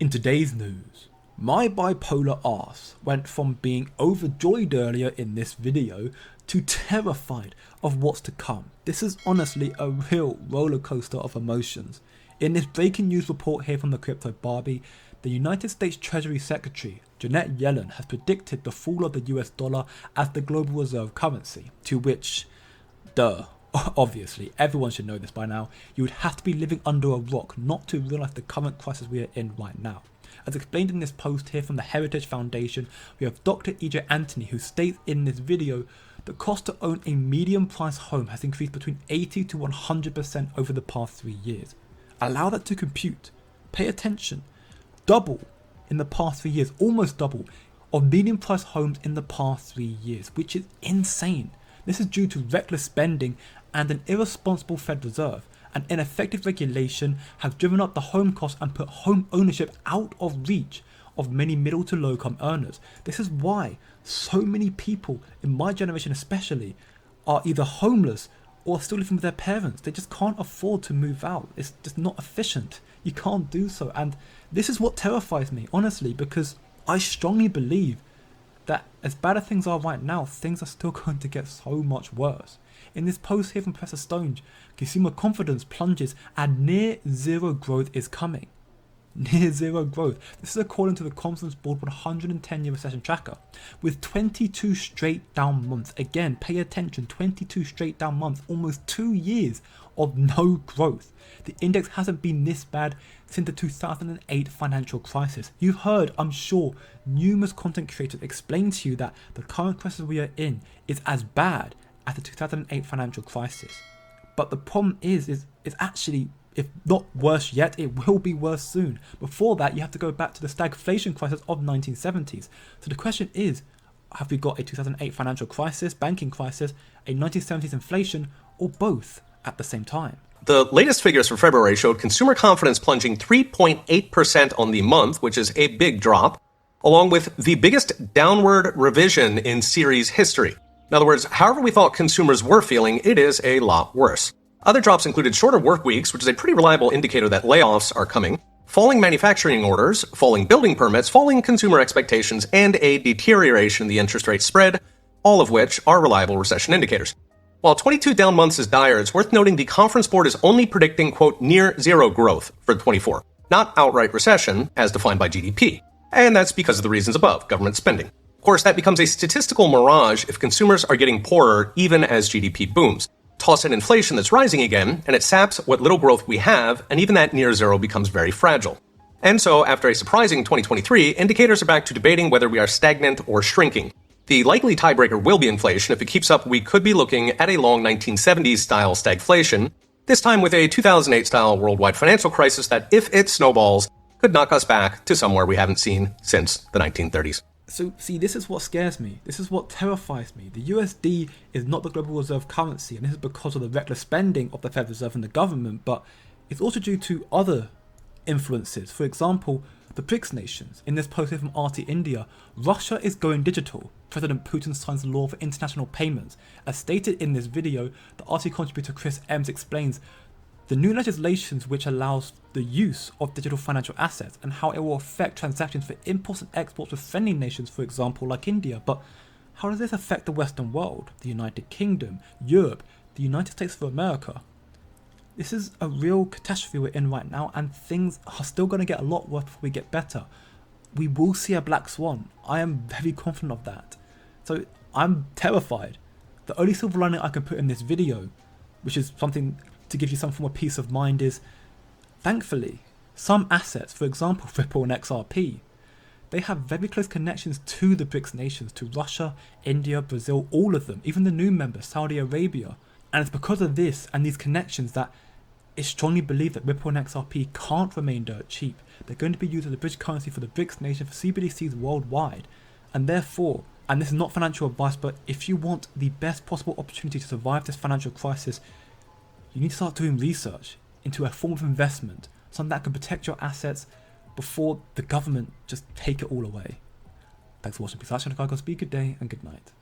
In today's news, my bipolar arse went from being overjoyed earlier in this video to terrified of what's to come. This is honestly a real roller coaster of emotions. In this breaking news report here from the Crypto Barbie, the United States Treasury Secretary Janet Yellen has predicted the fall of the US dollar as the global reserve currency, to which, obviously, everyone should know this by now, you would have to be living under a rock not to realise the current crisis we are in right now. As explained in this post here from the Heritage Foundation, we have Dr. EJ Anthony, who states in this video the cost to own a medium price home has increased between 80 to 100% over the past 3 years. Allow that to compute. Pay attention. Double in the past 3 years, almost double of medium price homes in the past 3 years, which is insane. This is due to reckless spending and an irresponsible Fed Reserve. And ineffective regulation have driven up the home cost and put home ownership out of reach of many middle to low income earners. This is why so many people, in my generation especially, are either homeless or still living with their parents. They just can't afford to move out. It's just not efficient. You can't do so. And this is what terrifies me, honestly, because I strongly believe that as bad as things are right now, things are still going to get so much worse. In this post here from Professor Stone, consumer confidence plunges and near zero growth is coming. Near zero growth. This is according to the Conference Board 110-year recession tracker, with 22 straight down months. Again, pay attention, 22 straight down months, almost 2 years of no growth. The index hasn't been this bad since the 2008 financial crisis. You've heard, I'm sure, numerous content creators explain to you that the current crisis we are in is as bad as the 2008 financial crisis. But the problem is actually, if not worse yet, it will be worse soon. Before that, you have to go back to the stagflation crisis of 1970s. So the question is, have we got a 2008 financial crisis, banking crisis, a 1970s inflation, or both at the same time? The latest figures for February showed consumer confidence plunging 3.8% on the month, which is a big drop, along with the biggest downward revision in series history. In other words, however we thought consumers were feeling, it is a lot worse. Other drops included shorter work weeks, which is a pretty reliable indicator that layoffs are coming, falling manufacturing orders, falling building permits, falling consumer expectations, and a deterioration in the interest rate spread, all of which are reliable recession indicators. While 22 down months is dire, it's worth noting the Conference Board is only predicting, quote, near zero growth for 24, not outright recession as defined by GDP. And that's because of the reasons above, government spending. Of course, that becomes a statistical mirage if consumers are getting poorer even as GDP booms. Toss in inflation that's rising again, and it saps what little growth we have, and even that near zero becomes very fragile. And so, after a surprising 2023, indicators are back to debating whether we are stagnant or shrinking. The likely tiebreaker will be inflation. If it keeps up, we could be looking at a long 1970s-style stagflation, this time with a 2008-style worldwide financial crisis that, if it snowballs, could knock us back to somewhere we haven't seen since the 1930s. So, see, this is what scares me. This is what terrifies me. The USD is not the global reserve currency, and this is because of the reckless spending of the Federal Reserve and the government, but it's also due to other influences. For example, the BRICS nations. In this post here from RT India, Russia is going digital. President Putin signs the law for international payments. As stated in this video, the RT contributor Chris Ems explains the new legislations which allows the use of digital financial assets and how it will affect transactions for imports and exports with friendly nations, for example, like India. But how does this affect the Western world, the United Kingdom, Europe, the United States of America? This is a real catastrophe we're in right now, and things are still going to get a lot worse before we get better. We will see a black swan. I am very confident of that. So I'm terrified. The only silver lining I can put in this video, which is something to give you some form of peace of mind, is thankfully some assets, for example Ripple and XRP, they have very close connections to the BRICS nations, to Russia, India, Brazil, all of them, even the new members, Saudi Arabia. And it's because of this and these connections that it's strongly believed that Ripple and XRP can't remain dirt cheap. They're going to be used as a bridge currency for the BRICS nation, for CBDCs worldwide. And therefore, and this is not financial advice, but if you want the best possible opportunity to survive this financial crisis, you need to start doing research into a form of investment, something that can protect your assets before the government just take it all away. Thanks for watching. Please like, share, and subscribe. Good day and good night.